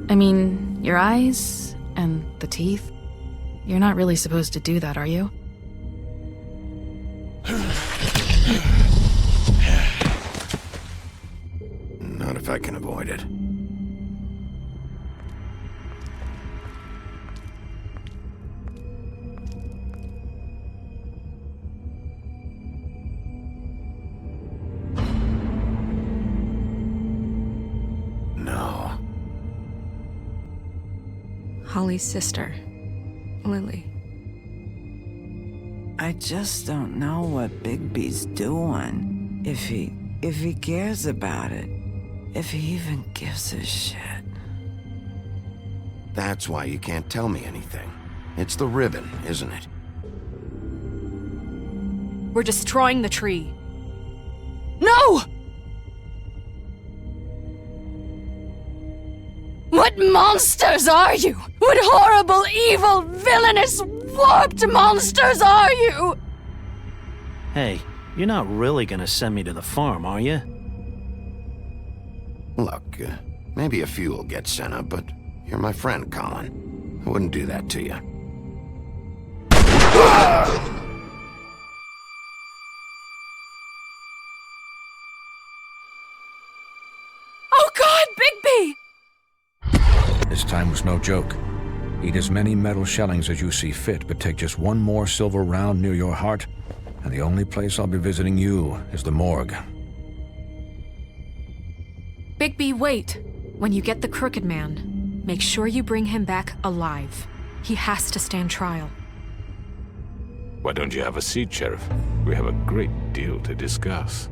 I mean, your eyes and the teeth. You're not really supposed to do that, are you? Not if I can avoid it. No. Holly's sister, Lily. I just don't know what Bigby's doing. If he cares about it. If he even gives a shit. That's why you can't tell me anything. It's the ribbon, isn't it? We're destroying the tree. No! What monsters are you? What horrible, evil, villainous, warped monsters are you? Hey, you're not really gonna send me to the farm, are you? Look, maybe a few will get sent up, but you're my friend, Colin. I wouldn't do that to you. Oh God, Bigby! This time was no joke. Eat as many metal shellings as you see fit, but take just one more silver round near your heart, and the only place I'll be visiting you is the morgue. Bigby, wait. When you get the Crooked Man, make sure you bring him back alive. He has to stand trial. Why don't you have a seat, Sheriff? We have a great deal to discuss.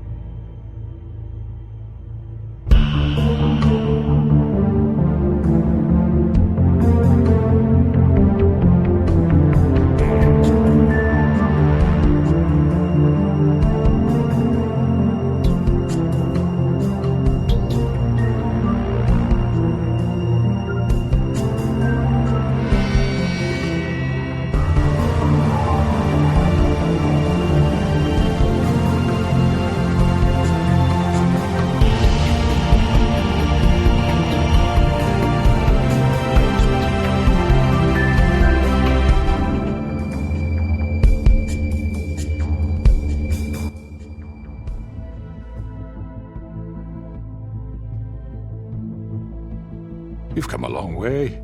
You've come a long way.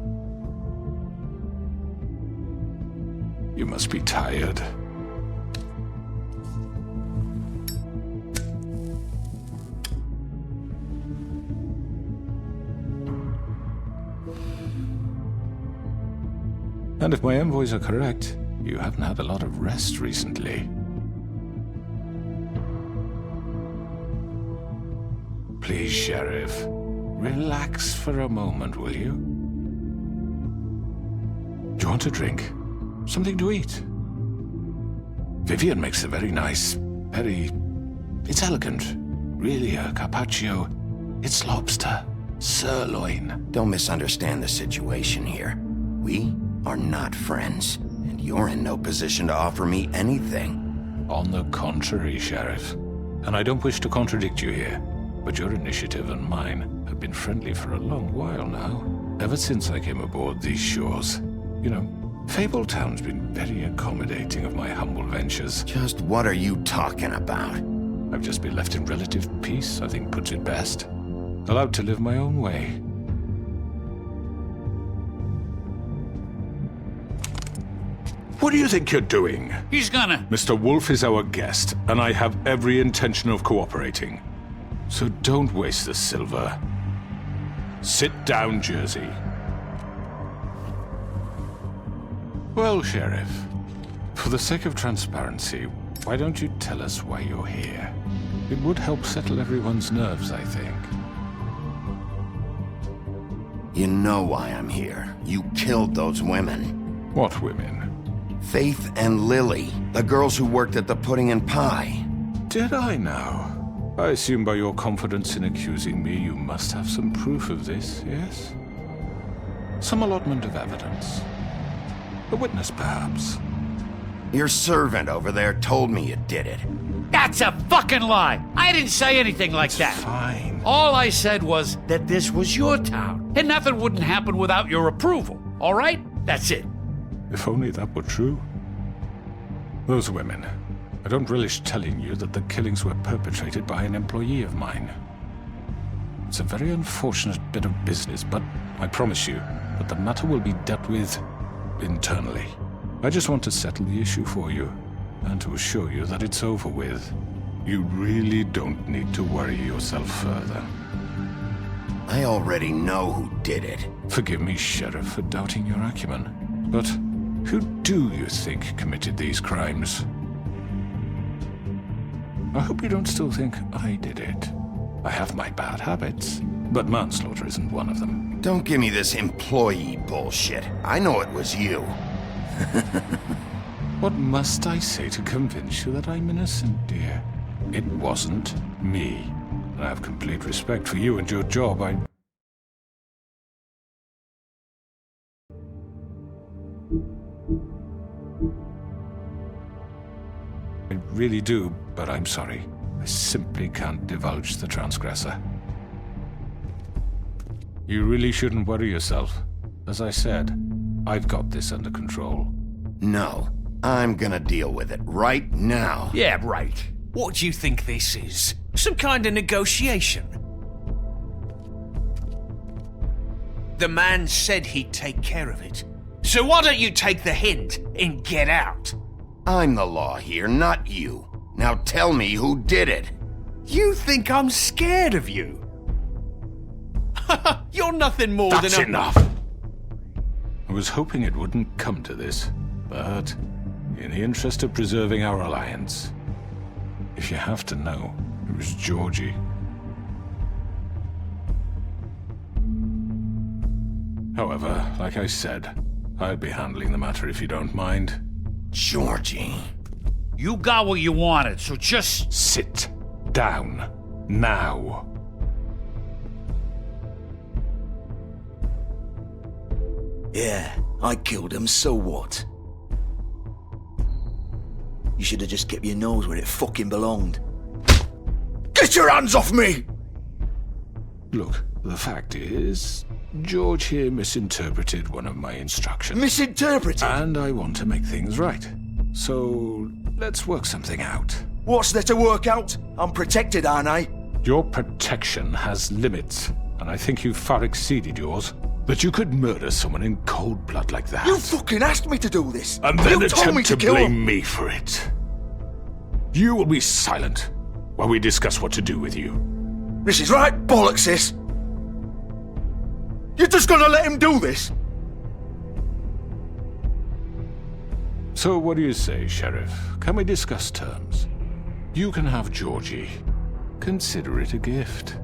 You must be tired. And if my envoys are correct, you haven't had a lot of rest recently. Please, Sheriff. Relax for a moment, will you? Do you want a drink? Something to eat? Vivian makes a very nice, it's elegant. Really a carpaccio. It's lobster. Sirloin. Don't misunderstand the situation here. We are not friends, and you're in no position to offer me anything. On the contrary, Sheriff. And I don't wish to contradict you here, but your initiative and mine have been friendly for a long while now. Ever since I came aboard these shores. You know, Fabletown's been very accommodating of my humble ventures. Just what are you talking about? I've just been left in relative peace, I think puts it best. Allowed to live my own way. What do you think you're doing? He's gonna... Mr. Wolf is our guest, and I have every intention of cooperating. So don't waste the silver. Sit down, Jersey. Well, Sheriff, for the sake of transparency, why don't you tell us why you're here? It would help settle everyone's nerves, I think. You know why I'm here. You killed those women. What women? Faith and Lily, the girls who worked at the Pudding and Pie. Did I now? I assume by your confidence in accusing me, you must have some proof of this, yes? Some allotment of evidence. A witness, perhaps. Your servant over there told me you did it. That's a fucking lie! I didn't say anything like that. Fine. All I said was that this was your town, and nothing wouldn't happen without your approval, all right? That's it. If only that were true. Those women. I don't relish telling you that the killings were perpetrated by an employee of mine. It's a very unfortunate bit of business, but I promise you that the matter will be dealt with internally. I just want to settle the issue for you, and to assure you that it's over with. You really don't need to worry yourself further. I already know who did it. Forgive me, Sheriff, for doubting your acumen, but who do you think committed these crimes? I hope you don't still think I did it. I have my bad habits, but manslaughter isn't one of them. Don't give me this employee bullshit. I know it was you. What must I say to convince you that I'm innocent, dear? It wasn't me. I have complete respect for you and your job. I really do, but I'm sorry. I simply can't divulge the transgressor. You really shouldn't worry yourself. As I said, I've got this under control. No, I'm gonna deal with it right now. Yeah, right. What do you think this is? Some kind of negotiation? The man said he'd take care of it. So why don't you take the hint and get out? I'm the law here, not you. Now tell me who did it. You think I'm scared of you? You're nothing more That's than a... enough! I was hoping it wouldn't come to this, but in the interest of preserving our alliance, if you have to know, it was Georgie. However, like I said, I'll be handling the matter if you don't mind. Georgie. You got what you wanted, so just... Sit down. Now. Yeah, I killed him, so what? You should have just kept your nose where it fucking belonged. Get your hands off me! Look, the fact is, George here misinterpreted one of my instructions. Misinterpreted? And I want to make things right. So, let's work something out. What's there to work out? I'm protected, aren't I? Your protection has limits, and I think you've far exceeded yours. But you could murder someone in cold blood like that. You fucking asked me to do this! And then you told me attempt to kill blame him. me for it. You will be silent while we discuss what to do with you. This is right bollocks, sis. You're just gonna let him do this? So what do you say, Sheriff? Can we discuss terms? You can have Georgie. Consider it a gift,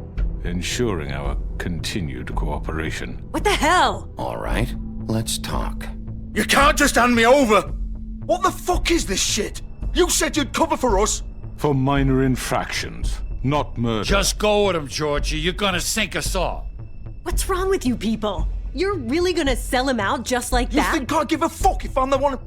ensuring our continued cooperation. What the hell? All right, let's talk. You can't just hand me over! What the fuck is this shit? You said you'd cover for us! For minor infractions, not murder. Just go with him, Georgie. You're gonna sink us all. What's wrong with you people? You're really gonna sell him out just like that? You think I give a fuck if I'm the one...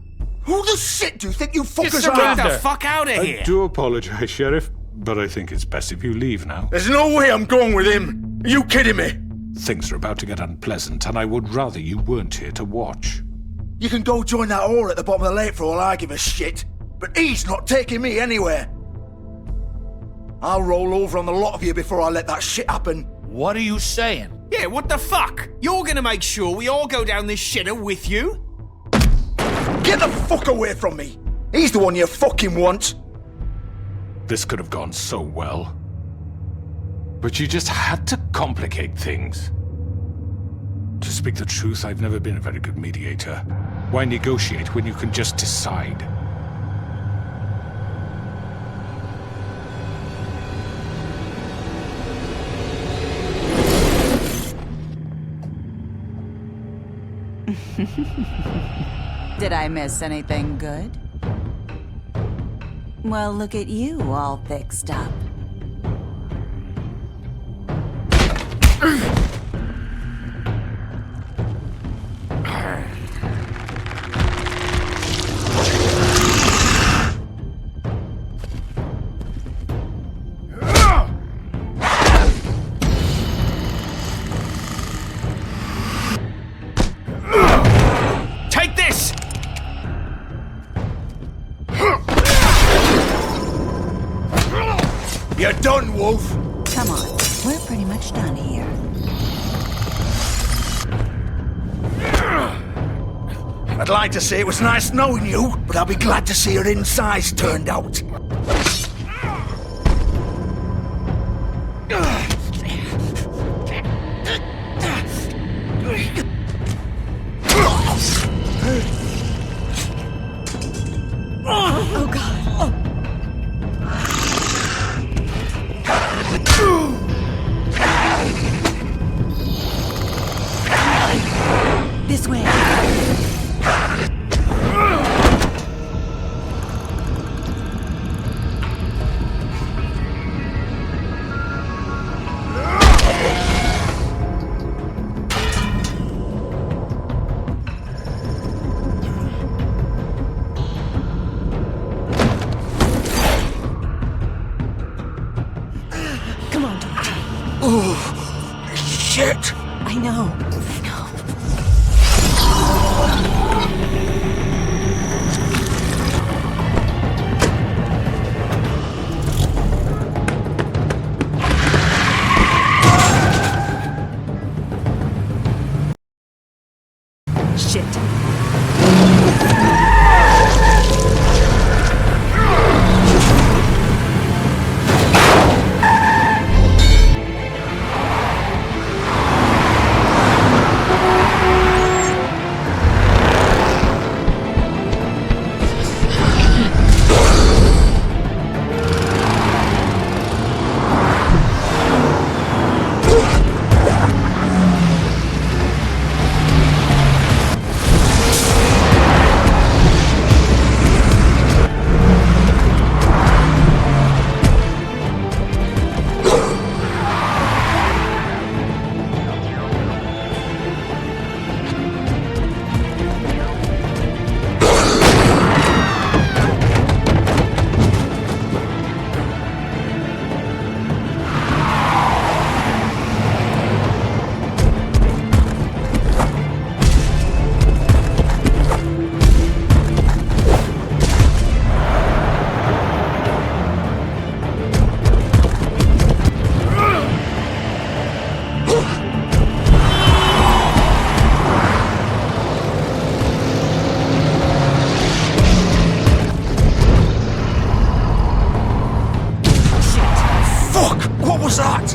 Who the shit do you think you fuckers are? Get the fuck out of here! I do apologize, Sheriff, but I think it's best if you leave now. There's no way I'm going with him! Are you kidding me? Things are about to get unpleasant, and I would rather you weren't here to watch. You can go join that whore at the bottom of the lake for all I give a shit, but he's not taking me anywhere. I'll roll over on the lot of you before I let that shit happen. What are you saying? Yeah, what the fuck? You're gonna make sure we all go down this shitter with you? Get the fuck away from me! He's the one you fucking want! This could have gone so well. But you just had to complicate things. To speak the truth, I've never been a very good mediator. Why negotiate when you can just decide? Did I miss anything good? Well, look at you all fixed up. I'd like to say it was nice knowing you, but I'll be glad to see your insides turned out. Oh, God. This way. Come on, Doctor. Oh, shit! I know. Shit. What was that?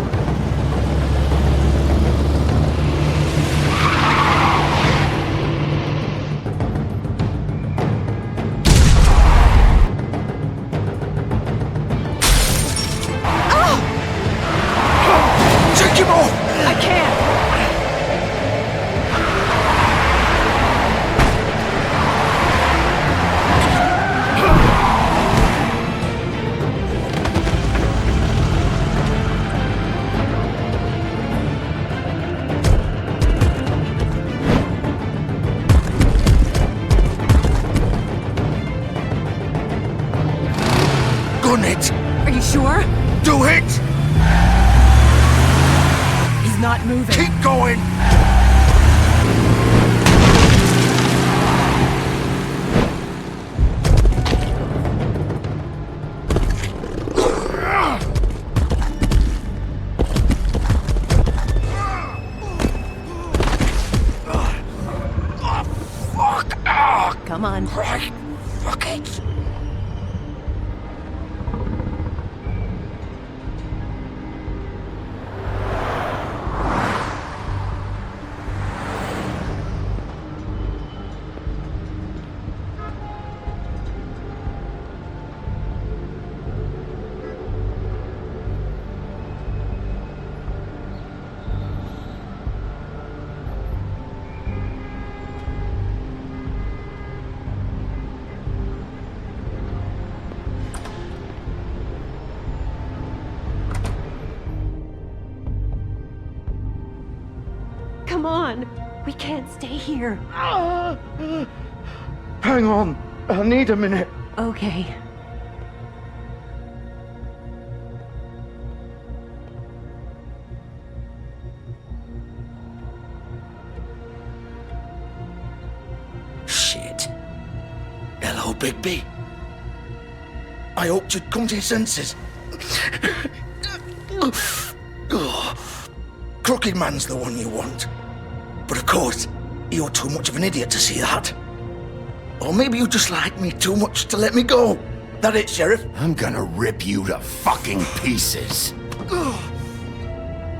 Take him off! I can't! Gun it! Are you sure? Do it! He's not moving. Keep going! Fuck! Come on. Right. Fuck it. Come on. We can't stay here. Hang on. I need a minute. Okay. Shit. Hello, Bigby. I hoped you'd come to your senses. Crooked Man's the one you want. But of course, you're too much of an idiot to see that. Or maybe you just like me too much to let me go. That it, Sheriff? I'm gonna rip you to fucking pieces.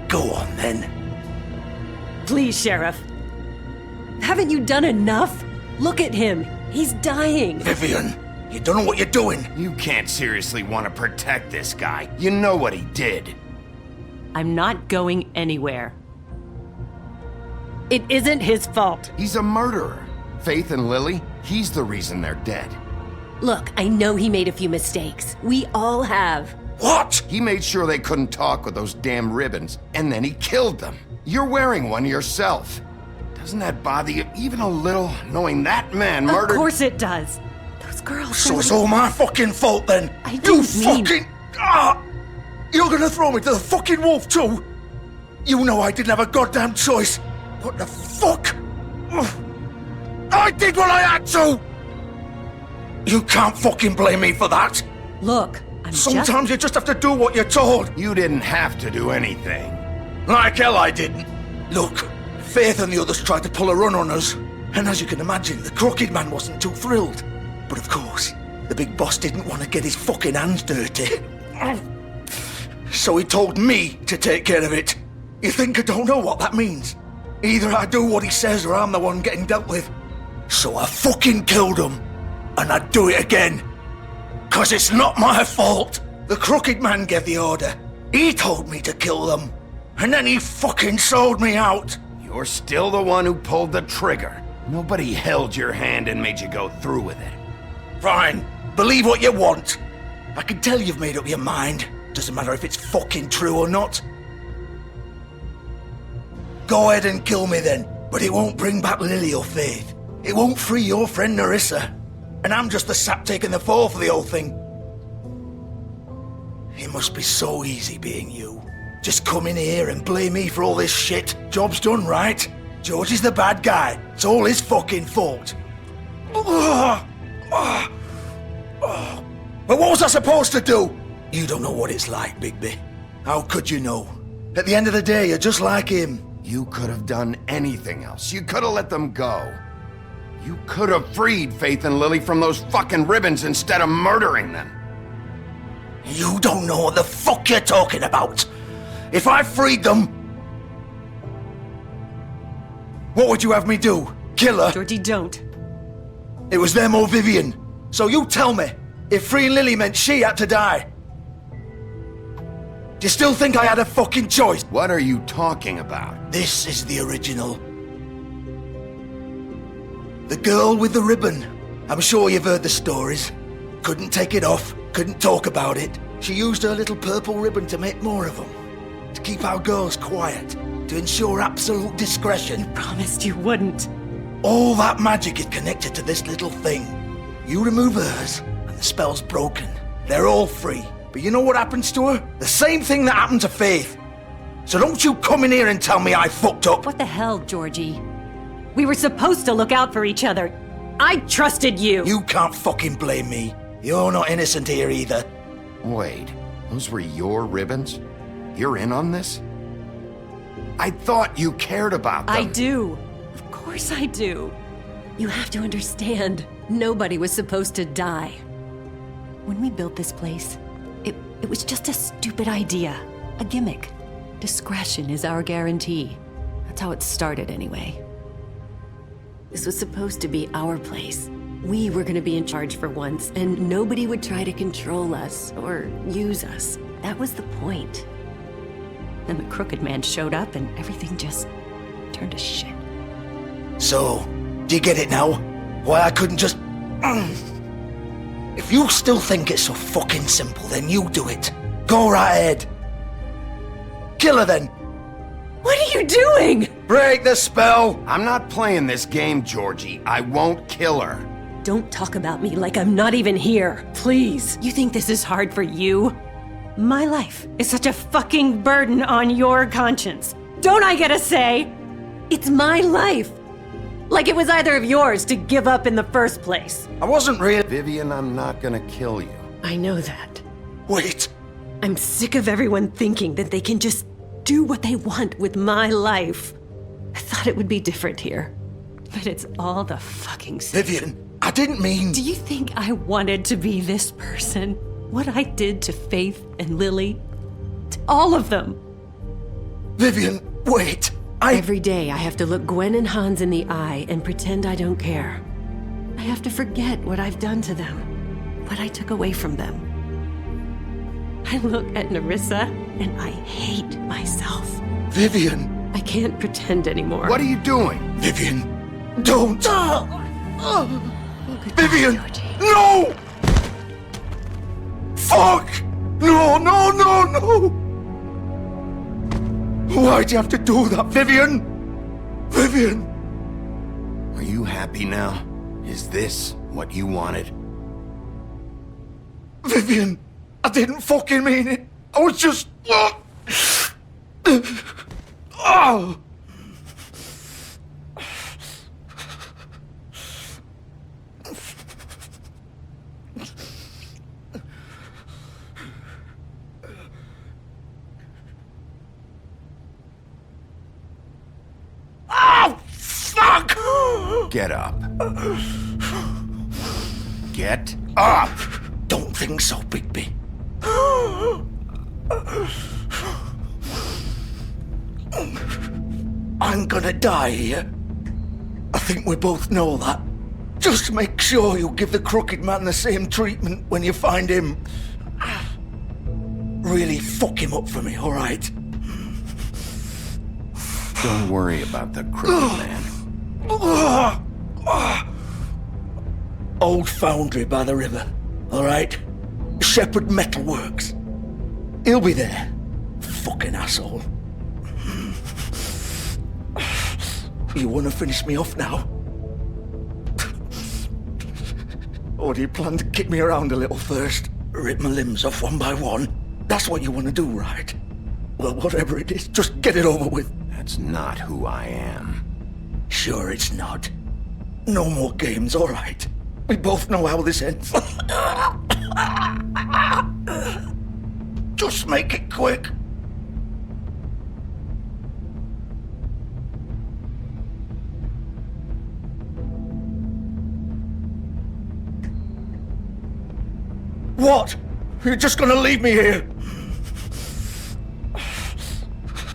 Go on, then. Please, Sheriff. Haven't you done enough? Look at him. He's dying. Vivian, you don't know what you're doing. You can't seriously want to protect this guy. You know what he did. I'm not going anywhere. It isn't his fault. He's a murderer. Faith and Lily, he's the reason they're dead. Look, I know he made a few mistakes. We all have. What? He made sure they couldn't talk with those damn ribbons, and then he killed them. You're wearing one yourself. Doesn't that bother you even a little, knowing that man murdered— Of course it does. Those girls— So it's all my fucking fault then? I didn't mean— fucking— You're gonna throw me to the fucking wolf too? You know I didn't have a goddamn choice. What the fuck? I did what I had to! You can't fucking blame me for that. Look, Sometimes you just have to do what you're told. You didn't have to do anything. Like hell I didn't. Look, Faith and the others tried to pull a run on us. And as you can imagine, the Crooked Man wasn't too thrilled. But of course, the big boss didn't want to get his fucking hands dirty. So he told me to take care of it. You think I don't know what that means? Either I do what he says or I'm the one getting dealt with. So I fucking killed him. And I'd do it again. 'Cause it's not my fault. The Crooked Man gave the order. He told me to kill them. And then he fucking sold me out. You're still the one who pulled the trigger. Nobody held your hand and made you go through with it. Fine. Believe what you want. I can tell you've made up your mind. Doesn't matter if it's fucking true or not. Go ahead and kill me then. But it won't bring back Lily or Faith. It won't free your friend Nerissa. And I'm just the sap taking the fall for the whole thing. It must be so easy being you. Just come in here and blame me for all this shit. Job's done, right? George is the bad guy. It's all his fucking fault. But what was I supposed to do? You don't know what it's like, Bigby. How could you know? At the end of the day, you're just like him. You could have done anything else. You could have let them go. You could have freed Faith and Lily from those fucking ribbons instead of murdering them. You don't know what the fuck you're talking about. If I freed them, what would you have me do? Kill her? Georgie, don't. It was them or Vivian. So you tell me, if freeing Lily meant she had to die, do you still think I had a fucking choice? What are you talking about? This is the original. The girl with the ribbon. I'm sure you've heard the stories. Couldn't take it off, couldn't talk about it. She used her little purple ribbon to make more of them. To keep our girls quiet. To ensure absolute discretion. You promised you wouldn't. All that magic is connected to this little thing. You remove hers, and the spell's broken. They're all free. But you know what happens to her? The same thing that happened to Faith. So don't you come in here and tell me I fucked up. What the hell, Georgie? We were supposed to look out for each other. I trusted you. You can't fucking blame me. You're not innocent here either. Wait, those were your ribbons? You're in on this? I thought you cared about them. I do. Of course I do. You have to understand, nobody was supposed to die. When we built this place, it was just a stupid idea. A gimmick. Discretion is our guarantee. That's how it started anyway. This was supposed to be our place. We were gonna be in charge for once, and nobody would try to control us or use us. That was the point. Then the Crooked Man showed up and everything just turned to shit. So, do you get it now? Why I couldn't just... If you still think it's so fucking simple, then you do it. Go right ahead. Kill her then. What are you doing? Break the spell. I'm not playing this game, Georgie. I won't kill her. Don't talk about me like I'm not even here, please. You think this is hard for you? My life is such a fucking burden on your conscience. Don't I get a say? It's my life. Like it was either of yours to give up in the first place. I wasn't really... Vivian, I'm not gonna kill you. I know that. Wait. I'm sick of everyone thinking that they can just do what they want with my life. I thought it would be different here. But it's all the fucking same. Vivian, I didn't mean... Do you think I wanted to be this person? What I did to Faith and Lily? To all of them? Vivian, wait. Every day I have to look Gwen and Hans in the eye and pretend I don't care. I have to forget what I've done to them, what I took away from them. I look at Nerissa and I hate myself. Vivian! I can't pretend anymore. What are you doing? Vivian, don't! Vivian, no! Fuck! No, no, no, no! Why'd you have to do that, Vivian? Vivian! Are you happy now? Is this what you wanted? Vivian, I didn't fucking mean it. I was just... Oh! Oh, fuck! Get up. Get up! Don't think so, Bigby. I'm gonna die here. I think we both know that. Just make sure you give the crooked man the same treatment when you find him. Really fuck him up for me, alright? Don't worry about the crooked man. Old foundry by the river, alright? Shepherd Metalworks. He'll be there. Fucking asshole. You wanna finish me off now? Or do you plan to kick me around a little first? Rip my limbs off one by one? That's what you wanna do, right? Well, whatever it is, just get it over with. That's not who I am. Sure it's not. No more games, alright? We both know how this ends. Just make it quick. What? You're just gonna leave me here?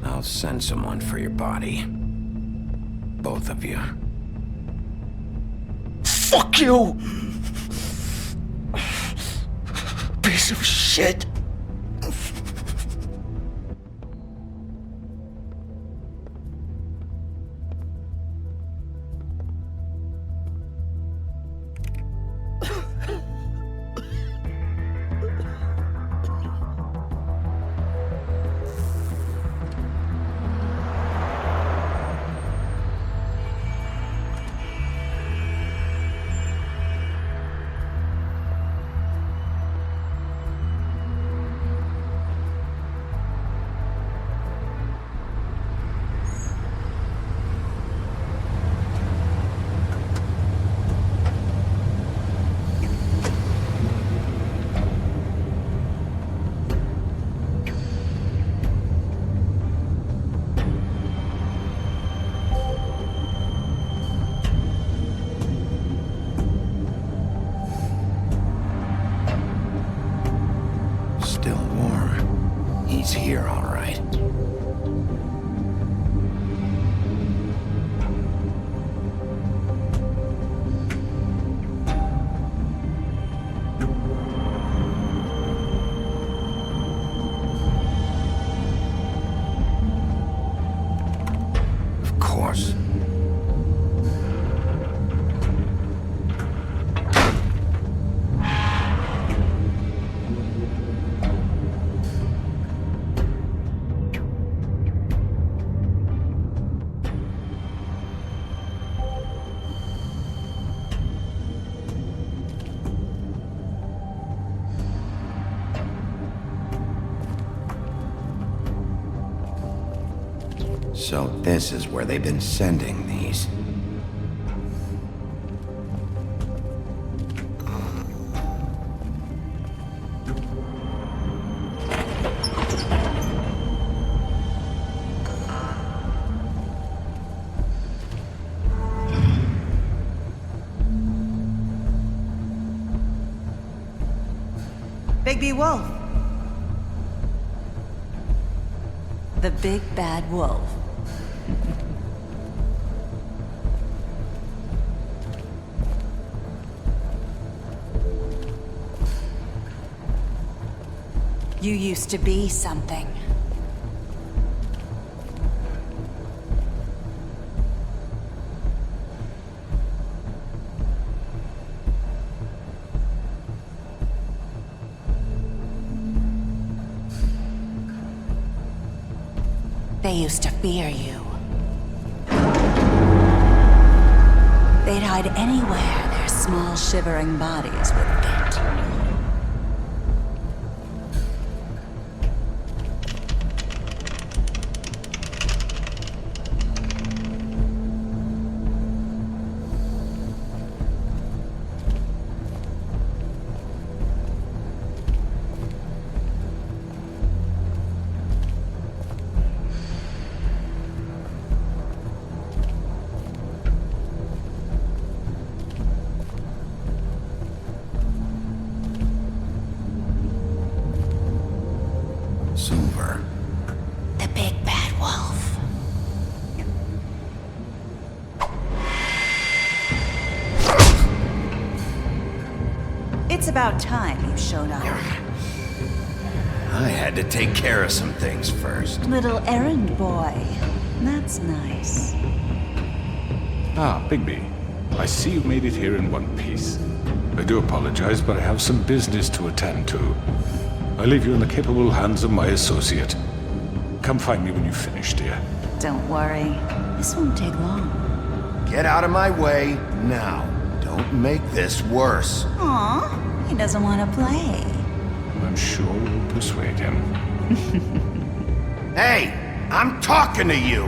I'll send someone for your body. Both of you. Fuck you! Piece of shit. Still warm. He's here, all right. Of course. So this is where they've been sending these. Bigby Wolf. The big bad wolf. You used to be something. They used to fear you. They'd hide anywhere their small, shivering bodies would fit. Silver. The big bad wolf. It's about time you showed up. I had to take care of some things first. Little errand boy. That's nice. Ah, Bigby. I see you made it here in one piece. I do apologize, but I have some business to attend to. I leave you in the capable hands of my associate. Come find me when you've finished, dear. Don't worry. This won't take long. Get out of my way now. Don't make this worse. Aw, he doesn't want to play. I'm sure we'll persuade him. Hey, I'm talking to you!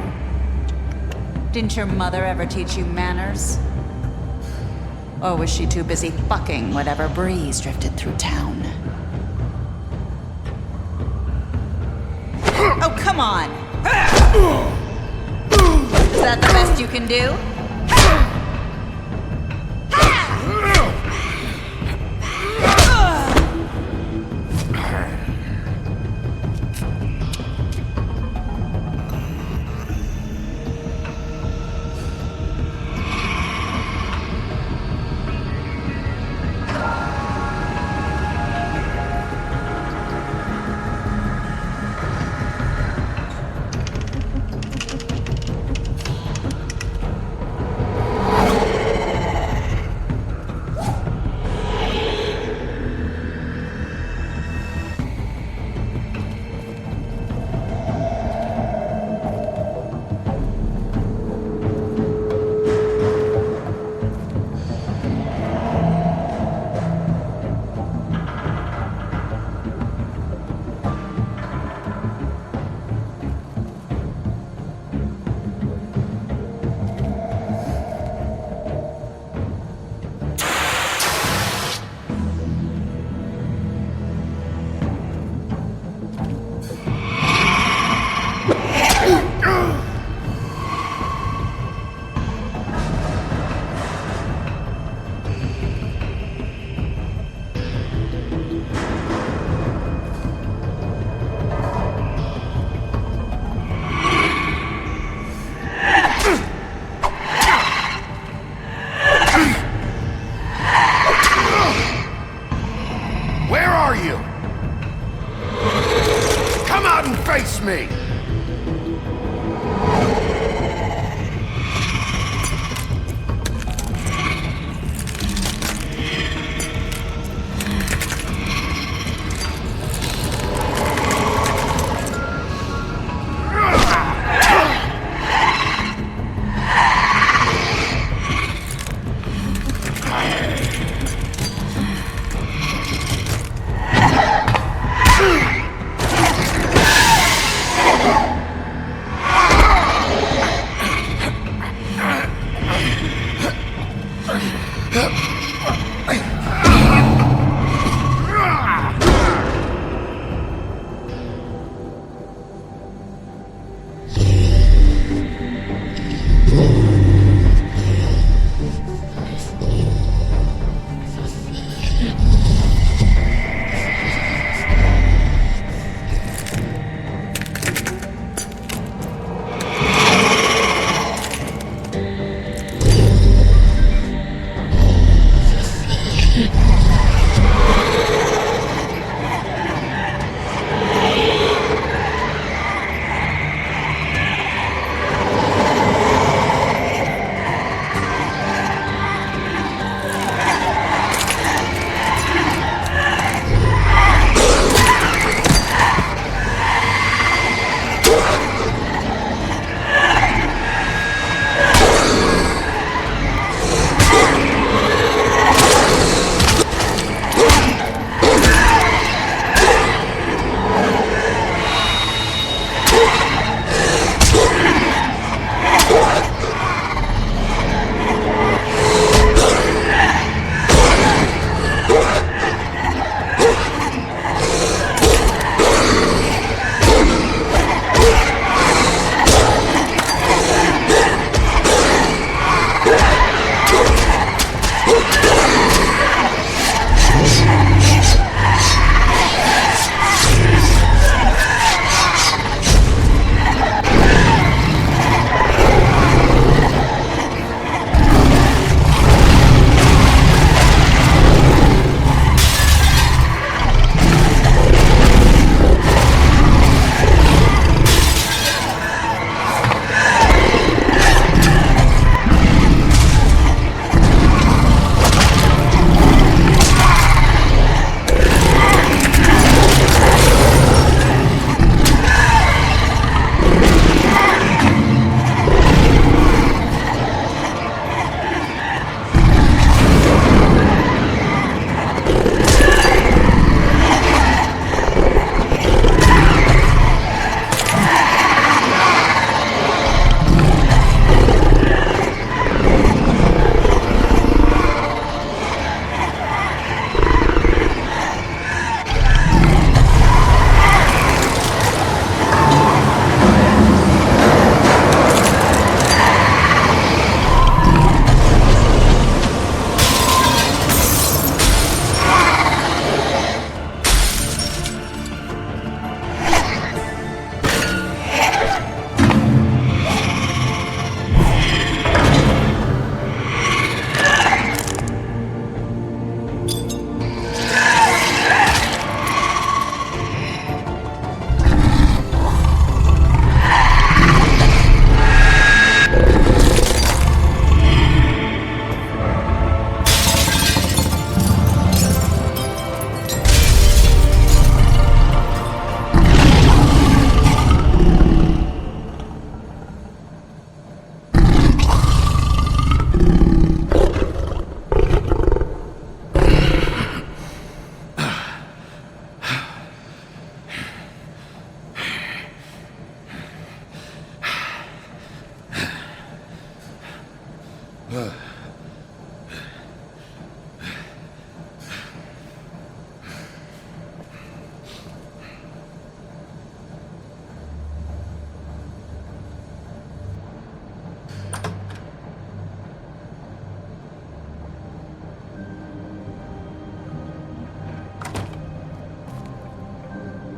Didn't your mother ever teach you manners? Or was she too busy fucking whatever breeze drifted through town? Oh, come on! Is that the best you can do?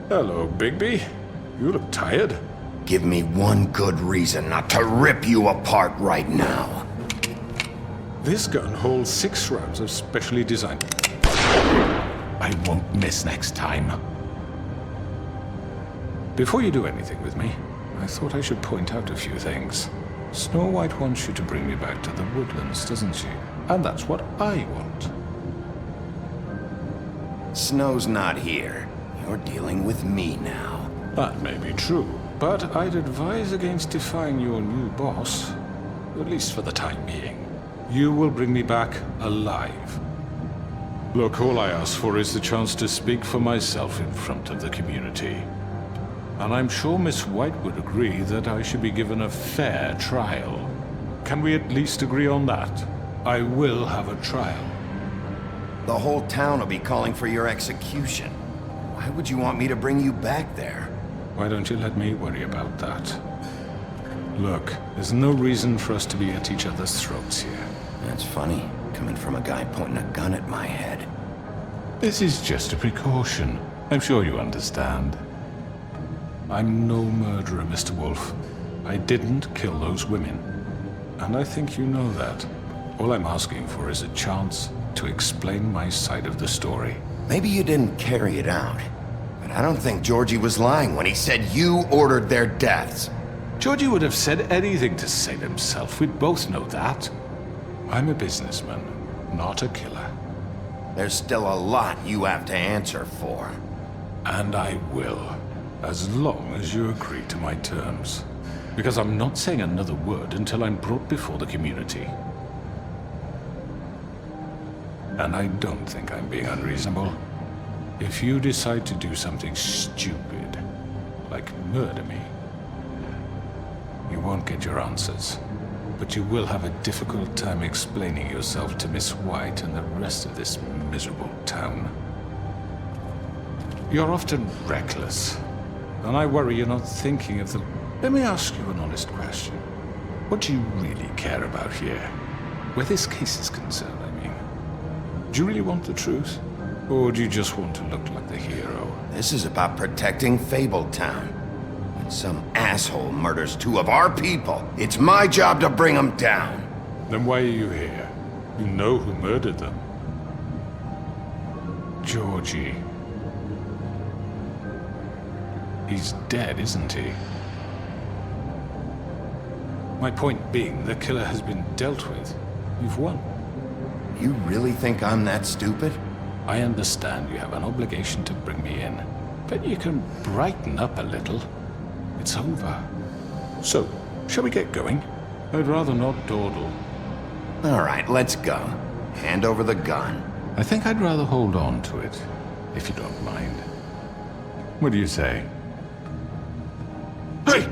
Hello, Bigby. You look tired. Give me one good reason not to rip you apart right now. This gun holds 6 rounds of specially designed. I won't miss next time. Before you do anything with me, I thought I should point out a few things. Snow White wants you to bring me back to the woodlands, doesn't she? And that's what I want. Snow's not here. You're dealing with me now. That may be true, but I'd advise against defying your new boss, at least for the time being. You will bring me back alive. Look, all I ask for is the chance to speak for myself in front of the community. And I'm sure Miss White would agree that I should be given a fair trial. Can we at least agree on that? I will have a trial. The whole town will be calling for your execution. Why would you want me to bring you back there? Why don't you let me worry about that? Look, there's no reason for us to be at each other's throats here. That's funny, coming from a guy pointing a gun at my head. This is just a precaution. I'm sure you understand. I'm no murderer, Mr. Wolf. I didn't kill those women. And I think you know that. All I'm asking for is a chance to explain my side of the story. Maybe you didn't carry it out, but I don't think Georgie was lying when he said you ordered their deaths. Georgie would have said anything to save himself. We'd both know that. I'm a businessman, not a killer. There's still a lot you have to answer for. And I will, as long as you agree to my terms. Because I'm not saying another word until I'm brought before the community. And I don't think I'm being unreasonable. If you decide to do something stupid, like murder me, you won't get your answers. But you will have a difficult time explaining yourself to Miss White and the rest of this miserable town. You're often reckless, and I worry you're not thinking of the... Let me ask you an honest question. What do you really care about here? Where this case is concerned, I mean. Do you really want the truth? Or do you just want to look like the hero? This is about protecting Fabletown. When some asshole murders 2 of our people, it's my job to bring them down. Then why are you here? You know who murdered them. Georgie. He's dead, isn't he? My point being, the killer has been dealt with. You've won. You really think I'm that stupid? I understand you have an obligation to bring me in, but you can brighten up a little. It's over. So, shall we get going? I'd rather not dawdle. All right, let's go. Hand over the gun. I think I'd rather hold on to it, if you don't mind. What do you say? Hey!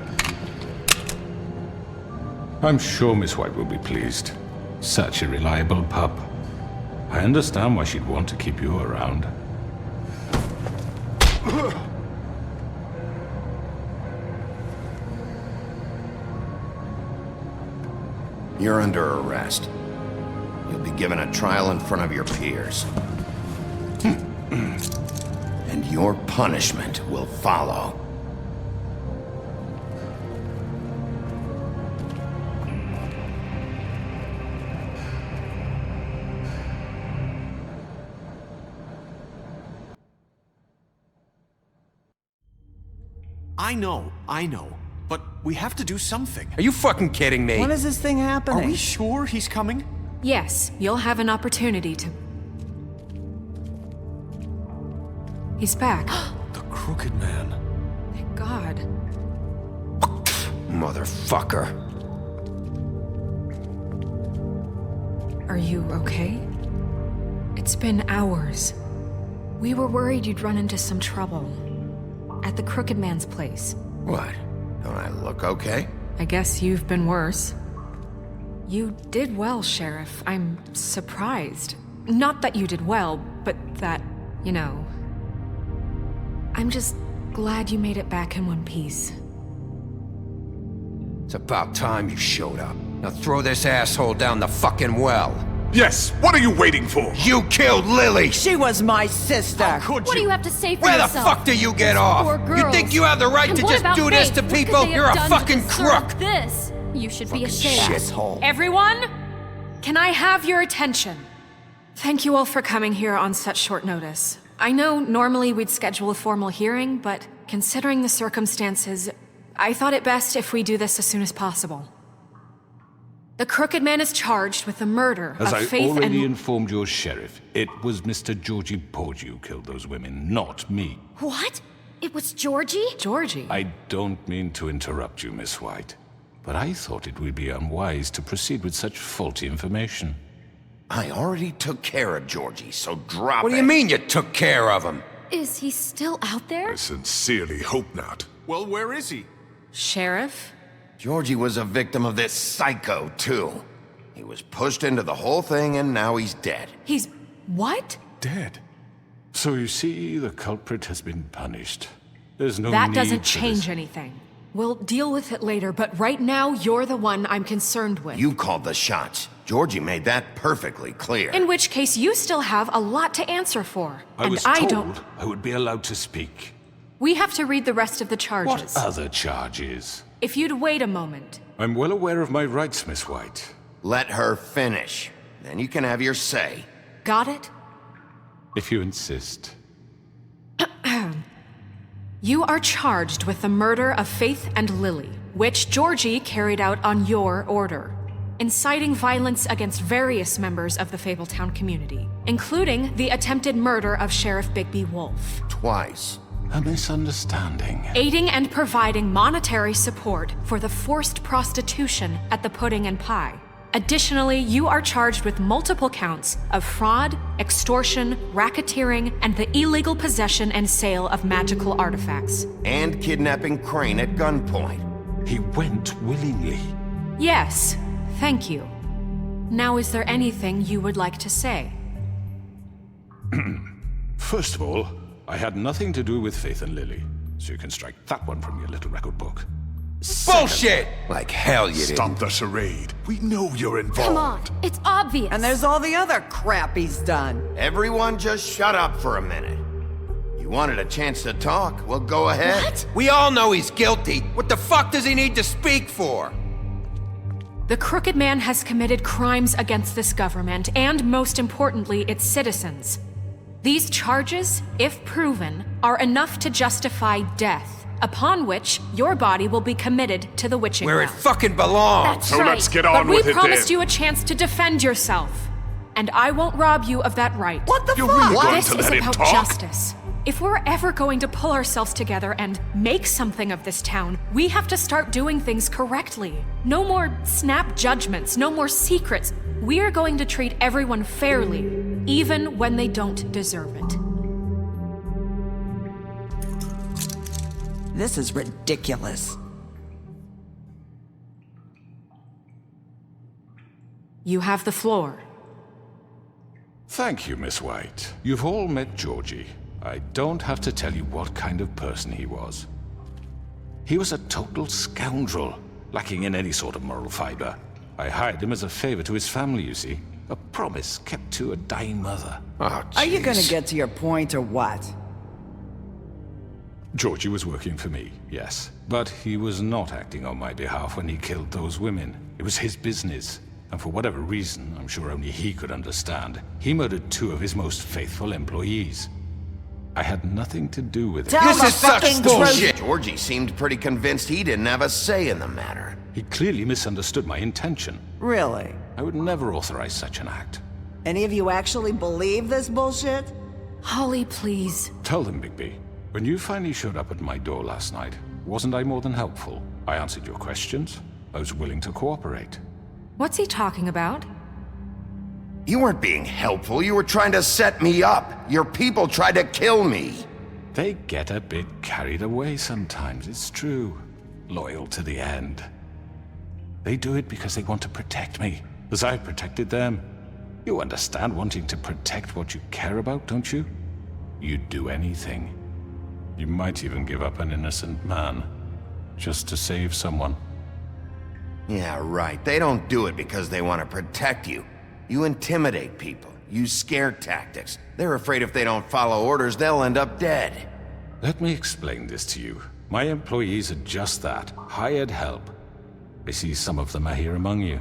I'm sure Miss White will be pleased. Such a reliable pup. I understand why she'd want to keep you around. You're under arrest. You'll be given a trial in front of your peers. And your punishment will follow. I know. But we have to do something. Are you fucking kidding me? When is this thing happening? Are we sure he's coming? Yes, you'll have an opportunity to... He's back. The Crooked Man. Thank God. Motherfucker. Are you okay? It's been hours. We were worried you'd run into some trouble. At the Crooked Man's place. What? Don't I look okay? I guess you've been worse. You did well, Sheriff. I'm surprised. Not that you did well, but that, you know... I'm just glad you made it back in one piece. It's about time you showed up. Now throw this asshole down the fucking well. Yes, what are you waiting for? You killed Lily! She was my sister! What do you have to say for Where yourself? the fuck do you get off? You think you have the right And to what just about do this to Faith? What could people? they You're have a done to fucking deserve crook! This? You should be ashamed. Shithole. Everyone, can I have your attention? Thank you all for coming here on such short notice. I know normally we'd schedule a formal hearing, but considering the circumstances, I thought it best if we do this as soon as possible. The Crooked Man is charged with the murder As of I Faith already and... informed your sheriff, it was Mr. Georgie Porgy who killed those women, not me. What? It was Georgie? Georgie? I don't mean to interrupt you, Miss White, but I thought it would be unwise to proceed with such faulty information. I already took care of Georgie, so drop it. What do you mean you took care of him? Is he still out there? I sincerely hope not. Well, where is he? Sheriff? Georgie was a victim of this psycho, too. He was pushed into the whole thing, and now he's dead. He's... what? Dead. So you see, the culprit has been punished. There's no That need doesn't for change this. anything. We'll deal with it later, but right now, you're the one I'm concerned with. You called the shots. Georgie made that perfectly clear. In which case, you still have a lot to answer for. I was told I would be allowed to speak. We have to read the rest of the charges. What other charges? If you'd wait a moment. I'm well aware of my rights, Miss White. Let her finish. Then you can have your say. Got it? If you insist. You are charged with the murder of Faith and Lily, which Georgie carried out on your order, inciting violence against various members of the Fabletown community, including the attempted murder of Sheriff Bigby Wolf. Twice. A misunderstanding. Aiding and providing monetary support for the forced prostitution at the Pudding and Pie. Additionally, you are charged with multiple counts of fraud, extortion, racketeering, and the illegal possession and sale of magical artifacts. And kidnapping Crane at gunpoint. He went willingly. Yes, thank you. Now, is there anything you would like to say? First of all, I had nothing to do with Faith and Lily, so you can strike that one from your little record book. Bullshit! Like hell you didn't. Stop the charade. We know you're involved. Come on, it's obvious. And there's all the other crap he's done. Everyone just shut up for a minute. You wanted a chance to talk? Well, go ahead. What? We all know he's guilty. What the fuck does he need to speak for? The Crooked Man has committed crimes against this government, and most importantly, its citizens. These charges, if proven, are enough to justify death, upon which your body will be committed to the witching Where it well. fucking belongs. That's So right. let's get on But we with it promised then. you a chance to defend yourself, and I won't rob you of that right. What the You're fuck? really going This to is let him about talk? justice. If we're ever going to pull ourselves together and make something of this town, we have to start doing things correctly. No more snap judgments, no more secrets. We're going to treat everyone fairly, even when they don't deserve it. This is ridiculous. You have the floor. Thank you, Miss White. You've all met Georgie. I don't have to tell you what kind of person he was. He was a total scoundrel, lacking in any sort of moral fiber. I hired him as a favor to his family, you see. A promise kept to a dying mother. Oh, Are you gonna jeez. get to your point or what? Georgie was working for me, yes. But he was not acting on my behalf when he killed those women. It was his business. And for whatever reason, I'm sure only he could understand, he murdered 2 of his most faithful employees. I had nothing to do with it. Tell This the is such fucking bullshit. truth. Georgie seemed pretty convinced he didn't have a say in the matter. He clearly misunderstood my intention. Really? I would never authorize such an act. Any of you actually believe this bullshit? Holly, please. Tell them, Bigby. When you finally showed up at my door last night, wasn't I more than helpful? I answered your questions. I was willing to cooperate. What's he talking about? You weren't being helpful. You were trying to set me up. Your people tried to kill me. They get a bit carried away sometimes, it's true. Loyal to the end. They do it because they want to protect me, as I've protected them. You understand wanting to protect what you care about, don't you? You'd do anything. You might even give up an innocent man, just to save someone. Yeah, right. They don't do it because they want to protect you. You intimidate people, use scare tactics. They're afraid if they don't follow orders, they'll end up dead. Let me explain this to you. My employees are just that, hired help. I see some of them are here among you.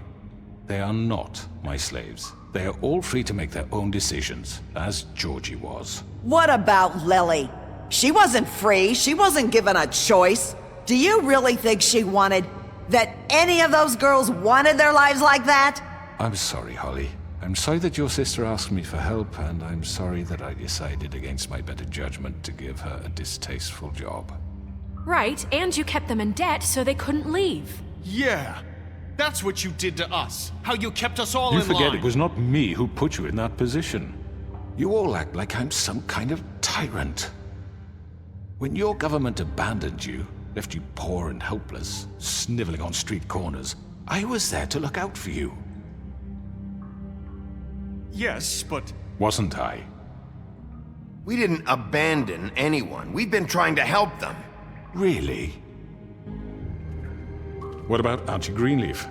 They are not my slaves. They are all free to make their own decisions, as Georgie was. What about Lily? She wasn't free. She wasn't given a choice. Do you really think she wanted... that any of those girls wanted their lives like that? I'm sorry, Holly. I'm sorry that your sister asked me for help, and I'm sorry that I decided against my better judgment to give her a distasteful job. Right, and you kept them in debt so they couldn't leave. Yeah, that's what you did to us. How you kept us all in line. You forget it was not me who put you in that position. You all act like I'm some kind of tyrant. When your government abandoned you, left you poor and helpless, sniveling on street corners, I was there to look out for you. Yes, but... Wasn't I? We didn't abandon anyone. We've been trying to help them. Really? What about Auntie Greenleaf?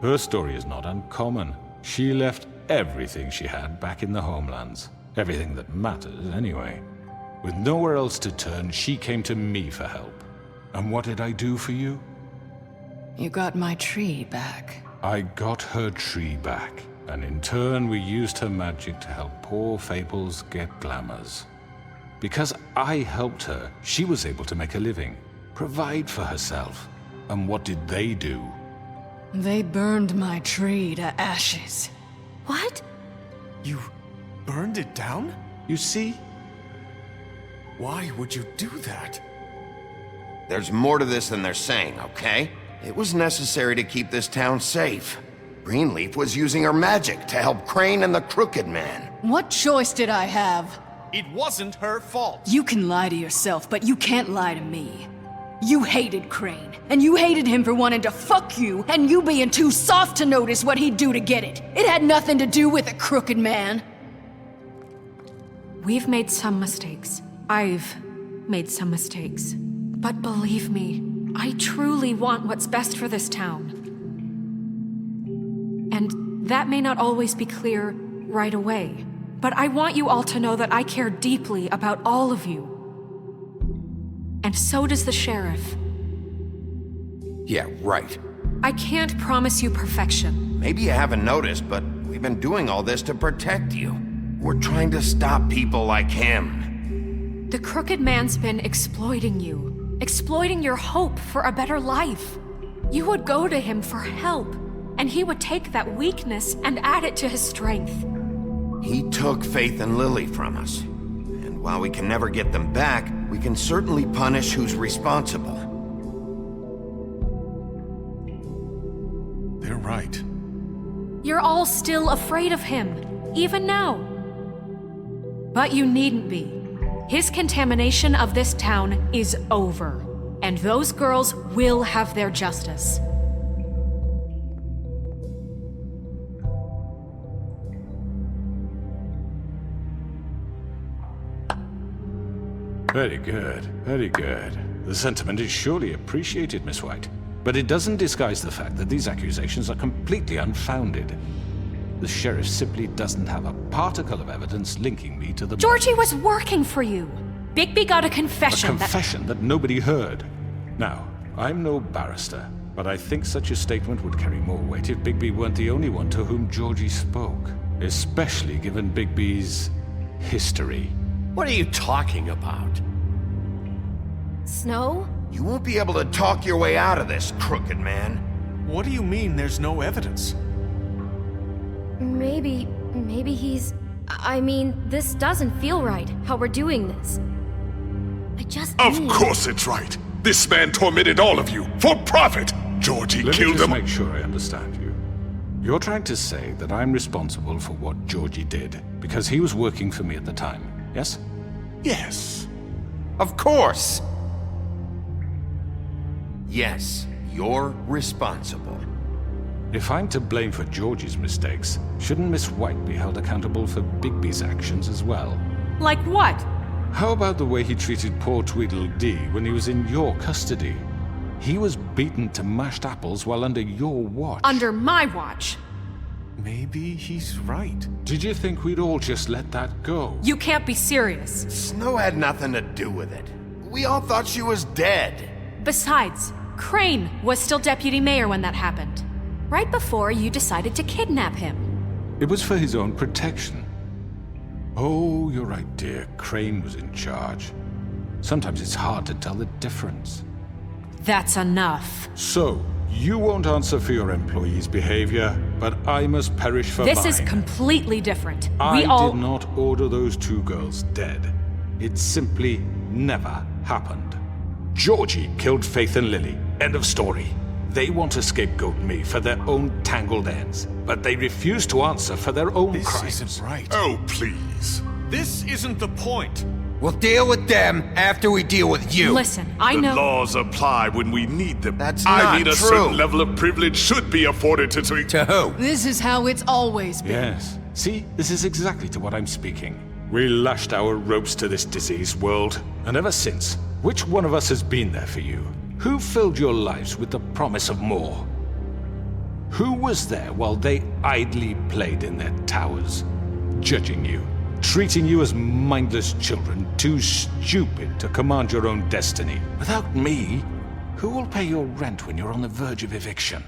Her story is not uncommon. She left everything she had back in the homelands. Everything that mattered, anyway. With nowhere else to turn, she came to me for help. And what did I do for you? You got my tree back. I got her tree back, and in turn we used her magic to help poor Fables get glamours. Because I helped her, she was able to make a living, provide for herself. And what did they do? They burned my tree to ashes. What? You burned it down? You see? Why would you do that? There's more to this than they're saying, okay? It was necessary to keep this town safe. Greenleaf was using her magic to help Crane and the Crooked Man. What choice did I have? It wasn't her fault. You can lie to yourself, but you can't lie to me. You hated Crane, and you hated him for wanting to fuck you, and you being too soft to notice what he'd do to get it. It had nothing to do with a Crooked Man. We've made some mistakes. I've made some mistakes. But believe me, I truly want what's best for this town. And that may not always be clear right away. But I want you all to know that I care deeply about all of you. And so does the sheriff. Yeah, right. I can't promise you perfection. Maybe you haven't noticed, but we've been doing all this to protect you. We're trying to stop people like him. The Crooked Man's been exploiting you. Exploiting your hope for a better life. You would go to him for help, and he would take that weakness and add it to his strength. He took Faith and Lily from us. And while we can never get them back, we can certainly punish who's responsible. They're right. You're all still afraid of him, even now. But you needn't be. His contamination of this town is over, and those girls will have their justice. Very good, very good. The sentiment is surely appreciated, Miss White. But it doesn't disguise the fact that these accusations are completely unfounded. The sheriff simply doesn't have a particle of evidence linking me to the... Georgie was working for you. Bigby got a confession. A confession that nobody heard. Now, I'm no barrister, but I think such a statement would carry more weight if Bigby weren't the only one to whom Georgie spoke. Especially given Bigby's history. What are you talking about? Snow? You won't be able to talk your way out of this, Crooked Man. What do you mean there's no evidence? Maybe he's... I mean, this doesn't feel right, how we're doing this. Of course it's right. This man tormented all of you, for profit. Georgie killed him. Let me just make sure I understand you. You're trying to say that I'm responsible for what Georgie did, because he was working for me at the time, yes? Yes. Of course. Yes, you're responsible. If I'm to blame for Georgie's mistakes, shouldn't Miss White be held accountable for Bigby's actions as well? Like what? How about the way he treated poor Tweedledee when he was in your custody? He was beaten to mashed apples while under your watch. Under my watch. Maybe he's right. Did you think we'd all just let that go? You can't be serious. Snow had nothing to do with it. We all thought she was dead. Besides, Crane was still deputy mayor when that happened. Right before you decided to kidnap him. It was for his own protection. Oh, you're right, dear. Crane was in charge. Sometimes it's hard to tell the difference. That's enough. So, you won't answer for your employees' behavior, but I must perish for mine. This is completely different. I did not order those two girls dead. It simply never happened. Georgie killed Faith and Lily. End of story. They want to scapegoat me for their own tangled ends, but they refuse to answer for their own crimes. This isn't right. Oh, please. This isn't the point. We'll deal with them after we deal with you. Listen, I know. The laws apply when we need them. That's I not mean, a true. certain level of privilege should be afforded to To who? This is how it's always been. Yes. See, this is exactly to what I'm speaking. We lashed our ropes to this diseased world, and ever since, which one of us has been there for you? Who filled your lives with the promise of more? Who was there while they idly played in their towers, judging you, treating you as mindless children, too stupid to command your own destiny? Without me, who will pay your rent when you're on the verge of eviction?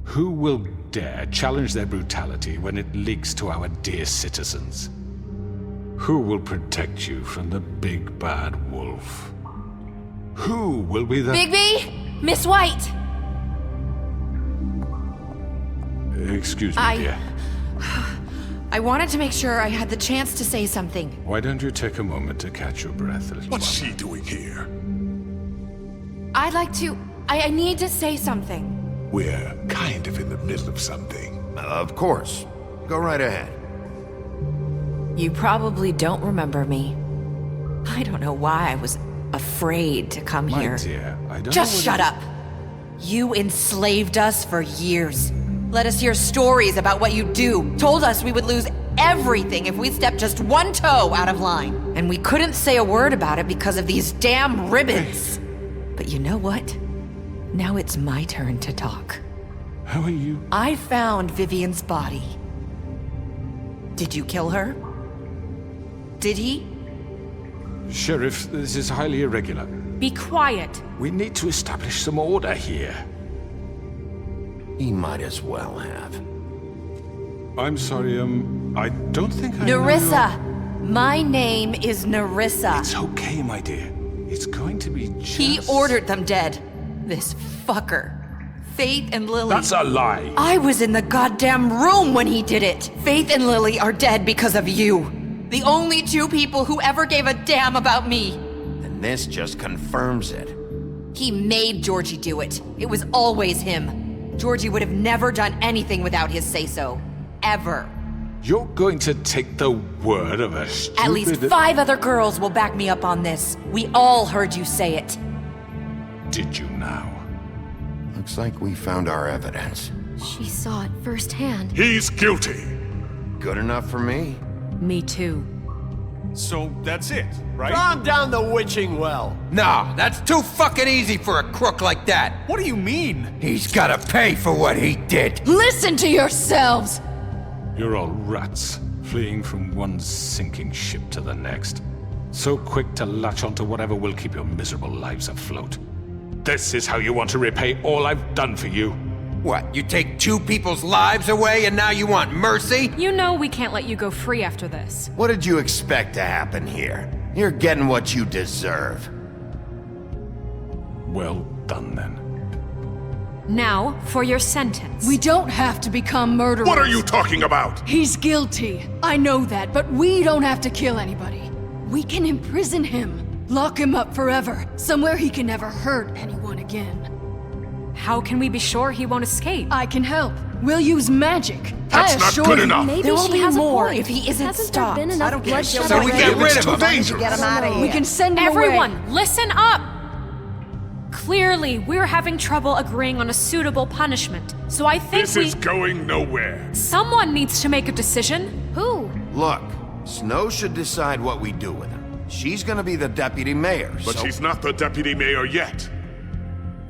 Who will dare challenge their brutality when it leaks to our dear citizens? Who will protect you from the big bad wolf? Who will be the— Bigby? Miss White! Excuse me, dear. I wanted to make sure I had the chance to say something. Why don't you take a moment to catch your breath, little What's she doing here? I'd like to... I need to say something. We're kind of in the middle of something. Of course. Go right ahead. You probably don't remember me. I don't know why I was afraid to come My here. dear, I don't Just know shut up. You enslaved us for years. Let us hear stories about what you do. Told us we would lose everything if we stepped just one toe out of line. And we couldn't say a word about it because of these damn ribbons. But you know what? Now it's my turn to talk. How are you? I found Vivian's body. Did you kill her? Did he? Sheriff, this is highly irregular. Be quiet. We need to establish some order here. He might as well have. I'm sorry, I don't think I know Nerissa! My name is Nerissa. It's okay, my dear. It's going to be just... He ordered them dead. This fucker. Faith and Lily. That's a lie. I was in the goddamn room when he did it. Faith and Lily are dead because of you. The only two people who ever gave a damn about me. And this just confirms it. He made Georgie do it. It was always him. Georgie would have never done anything without his say-so. Ever. You're going to take the word of a stupid... At least 5 other girls will back me up on this. We all heard you say it. Did you now? Looks like we found our evidence. She saw it firsthand. He's guilty. Good enough for me. Me too. So that's it, right? Calm down the witching well. No, that's too fucking easy for a crook like that. What do you mean? He's gotta pay for what he did. Listen to yourselves! You're all rats, fleeing from one sinking ship to the next. So quick to latch onto whatever will keep your miserable lives afloat. This is how you want to repay all I've done for you. What, you take 2 people's lives away and now you want mercy? You know we can't let you go free after this. What did you expect to happen here? You're getting what you deserve. Well done, then. Now, for your sentence. We don't have to become murderers. What are you talking about? He's guilty. I know that, but we don't have to kill anybody. We can imprison him. Lock him up forever. Somewhere he can never hurt anyone again. How can we be sure he won't escape? I can help. We'll use magic. That's not good enough. Maybe There will she be has more a point. if he isn't Hasn't stopped. there been enough I don't care. bloodshed So we already? get rid of him. Get him out of here. We can send him Everyone, away. listen up! Clearly, we're having trouble agreeing on a suitable punishment, so I think This is going nowhere. Someone needs to make a decision. Who? Look, Snow should decide what we do with him. She's gonna be the deputy mayor, But so... she's not the deputy mayor yet.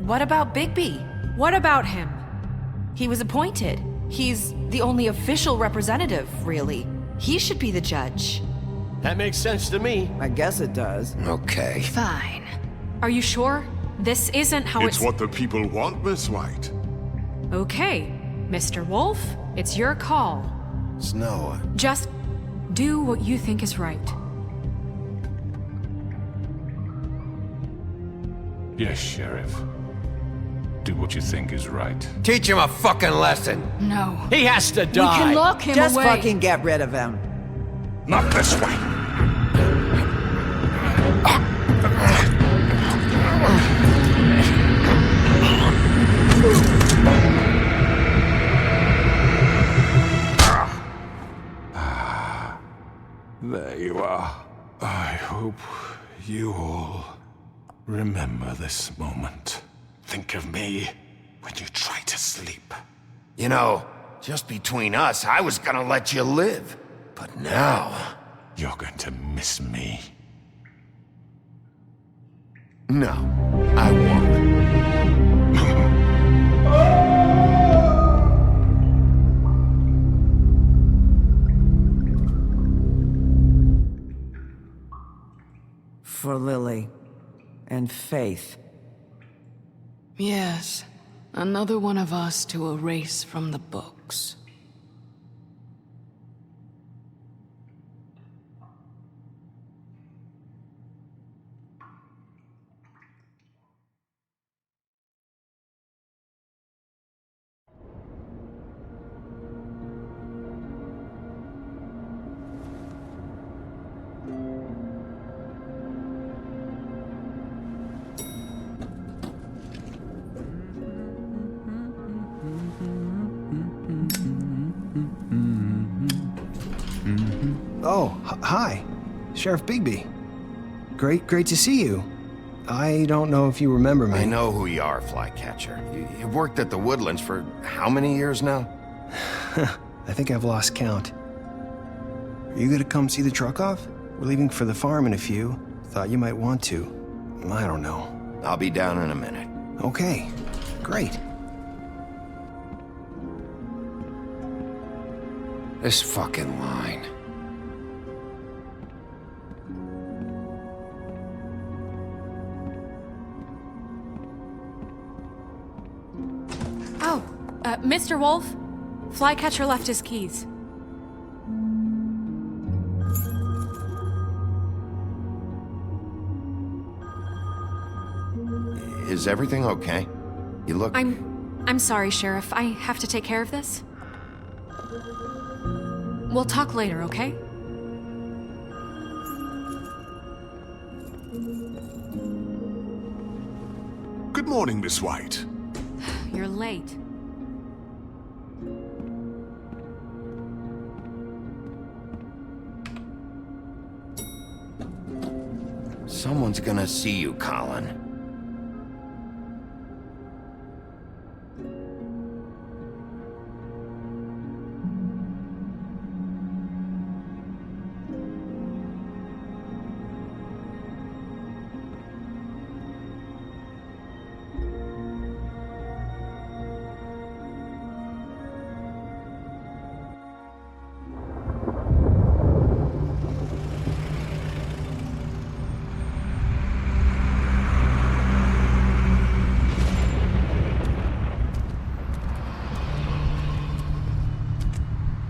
What about Bigby? What about him? He was appointed. He's the only official representative, really. He should be the judge. That makes sense to me. I guess it does. Okay. Fine. Are you sure? This isn't how It's what the people want, Miss White. Okay, Mr. Wolf, it's your call. Snow... Just do what you think is right. Yes, Sheriff. Do what you think is right. Teach him a fucking lesson. No. He has to die. We can lock him Just away. fucking get rid of him. Not this way. There you are. I hope you all remember this moment. Think of me when you try to sleep. You know, just between us, I was gonna let you live. But now... You're going to miss me. No, I won't. For Lily. And Faith. Yes. Another one of us to erase from the books. Oh, hi. Sheriff Bigby. Great to see you. I don't know if you remember me. I know who you are, Flycatcher. You've worked at the Woodlands for how many years now? I think I've lost count. Are you gonna come see the truck off? We're leaving for the farm in a few. Thought you might want to. I don't know. I'll be down in a minute. Okay, great. This fucking line. Oh, Mr. Wolf, Flycatcher left his keys. Is everything okay? You look... I'm sorry, Sheriff. I have to take care of this. We'll talk later, okay? Good morning, Miss White. You're late. Someone's gonna see you, Colin.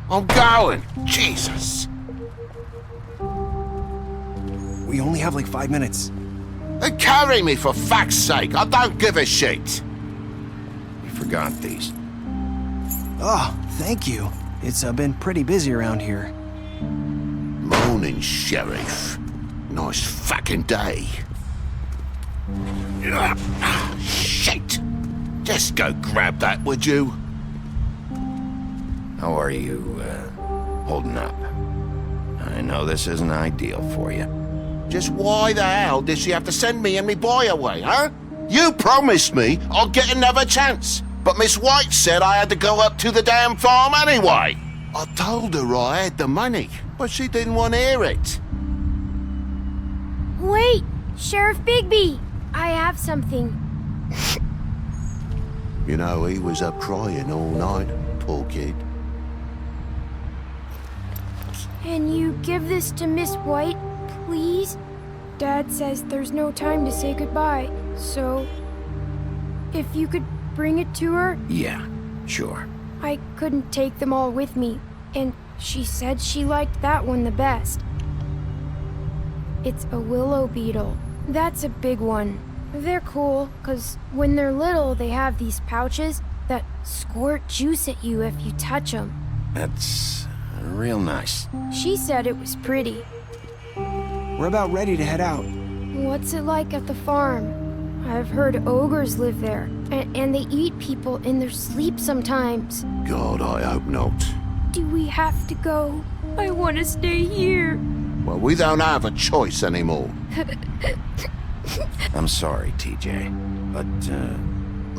I'm going! Jesus! We only have like 5 minutes. Then carry me for fuck's sake! I don't give a shit! You forgot these. Oh, thank you. It's been pretty busy around here. Morning, Sheriff. Nice fucking day. Shit! Just go grab that, would you? How are you, holding up? I know this isn't ideal for you. Just why the hell did she have to send me and me boy away, huh? You promised me I'd get another chance, but Miss White said I had to go up to the damn farm anyway. I told her I had the money, but she didn't want to hear it. Wait, Sheriff Bigby, I have something. You know, he was up crying all night, poor kid. Can you give this to Miss White, please? Dad says there's no time to say goodbye, so if you could bring it to her? Yeah, sure. I couldn't take them all with me, and she said she liked that one the best. It's a willow beetle. That's a big one. They're cool, 'cause when they're little, they have these pouches that squirt juice at you if you touch them. That's real nice. She said it was pretty. We're about ready to head out. What's it like at the farm? I've heard ogres live there, and they eat people in their sleep sometimes. God, I hope not. Do we have to go? I want to stay here. Well, we don't have a choice anymore. I'm sorry, TJ, but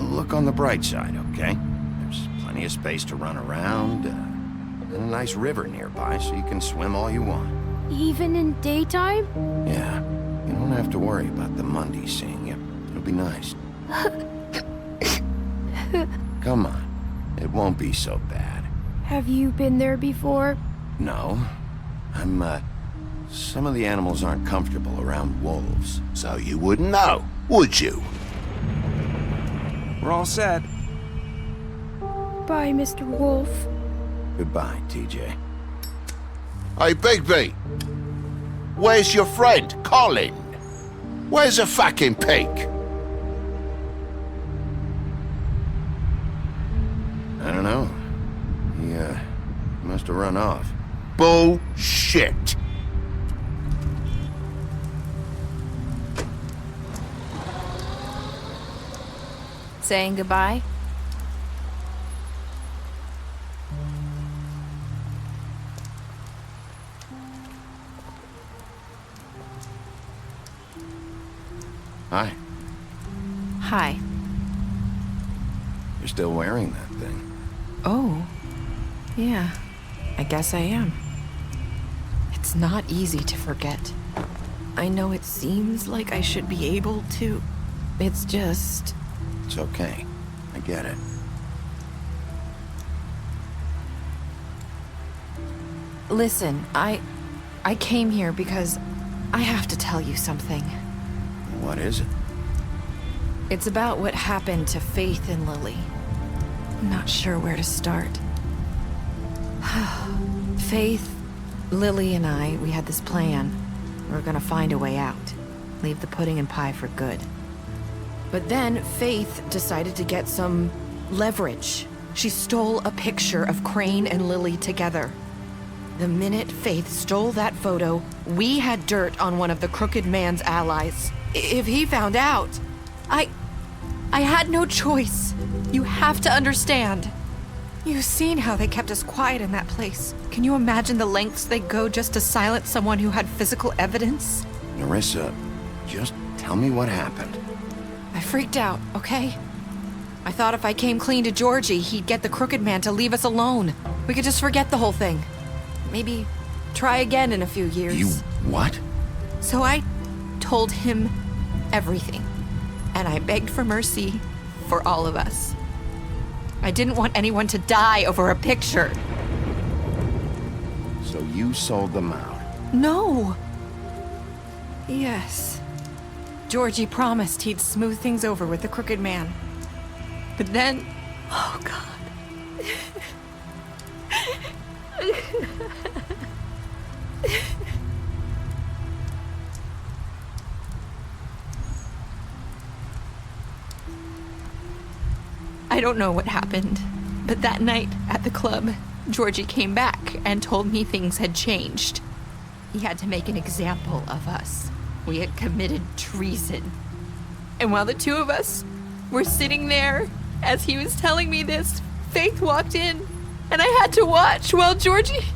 look on the bright side, okay? There's plenty of space to run around, and a nice river nearby so you can swim all you want. Even in daytime? Yeah, you don't have to worry about the Monday seeing you. It'll be nice. Come on, it won't be so bad. Have you been there before? No, some of the animals aren't comfortable around wolves. So you wouldn't know, would you? We're all set. Bye, Mr. Wolf. Goodbye, TJ. Hey, Bigby! Where's your friend, Colin? Where's the fucking pig? I don't know. He must have run off. Bullshit! Saying goodbye? Hi. Hi. You're still wearing that thing. Oh. Yeah. I guess I am. It's not easy to forget. I know it seems like I should be able to. It's just... It's okay. I get it. Listen, I came here because I have to tell you something. What is it? It's about what happened to Faith and Lily. I'm not sure where to start. Faith, Lily, and I, we had this plan. We were gonna find a way out. Leave the pudding and pie for good. But then Faith decided to get some leverage. She stole a picture of Crane and Lily together. The minute Faith stole that photo, we had dirt on one of the Crooked Man's allies. If he found out, I had no choice. You have to understand. You've seen how they kept us quiet in that place. Can you imagine the lengths they go just to silence someone who had physical evidence? Nerissa, just tell me what happened. I freaked out, okay? I thought if I came clean to Georgie, he'd get the Crooked Man to leave us alone. We could just forget the whole thing. Maybe try again in a few years. You what? So I told him everything. And I begged for mercy for all of us. I didn't want anyone to die over a picture. So you sold them out? No. Yes. Georgie promised he'd smooth things over with the Crooked Man. But then... Oh, God. I don't know what happened, but that night at the club, Georgie came back and told me things had changed. He had to make an example of us. We had committed treason. And while the two of us were sitting there, as he was telling me this, Faith walked in, and I had to watch while Georgie...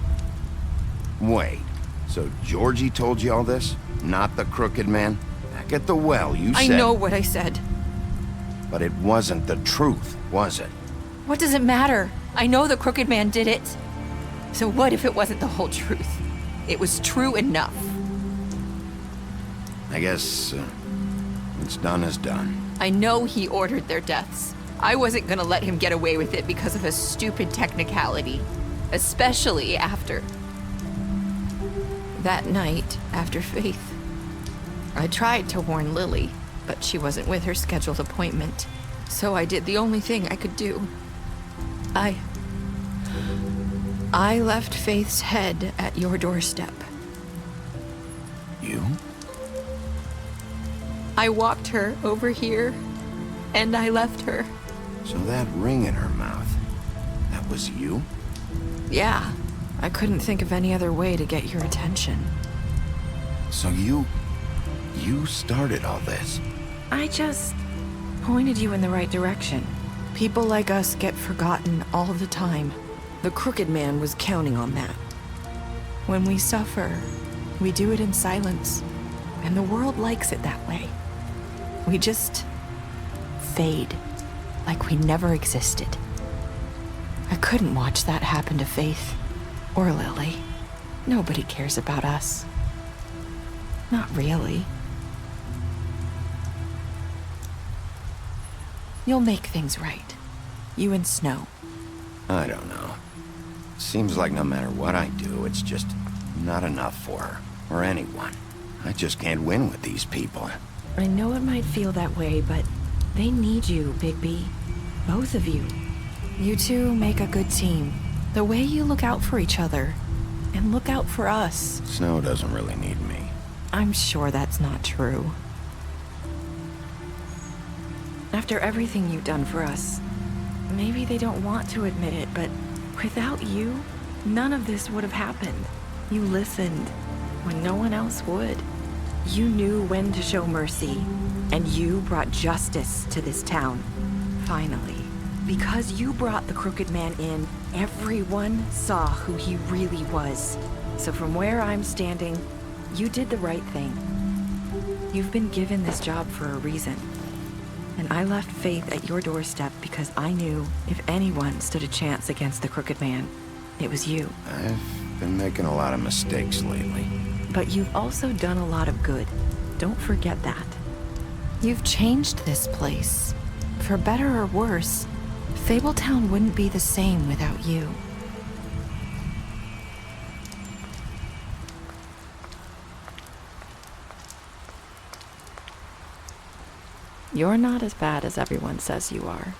Wait, so Georgie told you all this? Not the Crooked Man? Back at the well, you said... I know what I said. But it wasn't the truth, was it? What does it matter? I know the Crooked Man did it. So what if it wasn't the whole truth? It was true enough. I guess what's done is done. I know he ordered their deaths. I wasn't gonna let him get away with it because of a stupid technicality. Especially after... that night, after Faith. I tried to warn Lily, but she wasn't with her scheduled appointment. So I did the only thing I could do. I left Faith's head at your doorstep. You? I walked her over here, and I left her. So that ring in her mouth, that was you? Yeah. I couldn't think of any other way to get your attention. So you started all this? I just pointed you in the right direction. People like us get forgotten all the time. The Crooked Man was counting on that. When we suffer, we do it in silence, and the world likes it that way. We just fade, like we never existed. I couldn't watch that happen to Faith, or Lily. Nobody cares about us. Not really. You'll make things right. You and Snow. I don't know. Seems like no matter what I do, it's just not enough for her, or anyone. I just can't win with these people. I know it might feel that way, but they need you, Bigby. Both of you. You two make a good team. The way you look out for each other, and look out for us. Snow doesn't really need me. I'm sure that's not true. After everything you've done for us, maybe they don't want to admit it, but without you, none of this would have happened. You listened when no one else would. You knew when to show mercy, and you brought justice to this town. Finally. Because you brought the Crooked Man in, everyone saw who he really was. So from where I'm standing, you did the right thing. You've been given this job for a reason. And I left Faith at your doorstep because I knew if anyone stood a chance against the Crooked Man, it was you. I've been making a lot of mistakes lately. But you've also done a lot of good. Don't forget that. You've changed this place. For better or worse, Fabletown wouldn't be the same without you. You're not as bad as everyone says you are.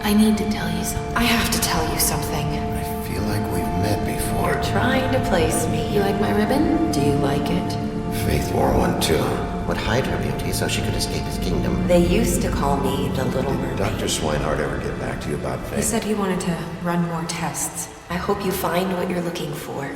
I need to tell you something. I have to tell you something. I feel like we've met before. You're trying to place me. You like my ribbon? Do you like it? Faith wore one too. Would hide her beauty so she could escape his kingdom. They used to call me the Little Mermaid. Did Dr. Swinehart ever get back to you about Faith? He said he wanted to run more tests. I hope you find what you're looking for.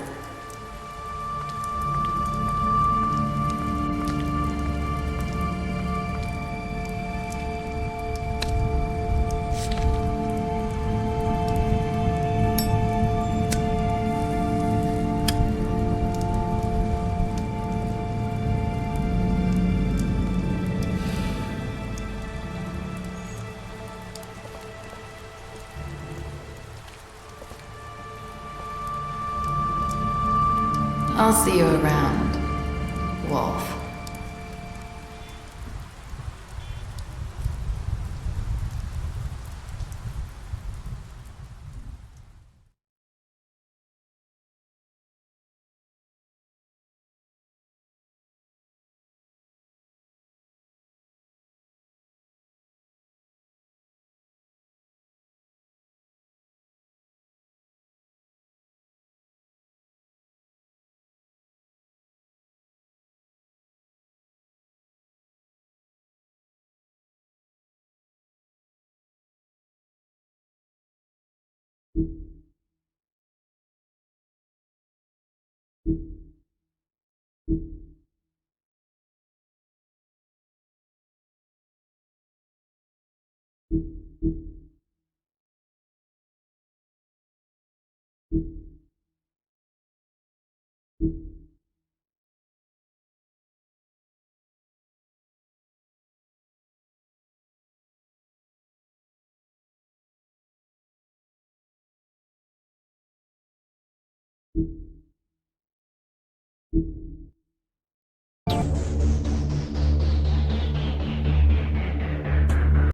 I'll see you around, Wolf. you.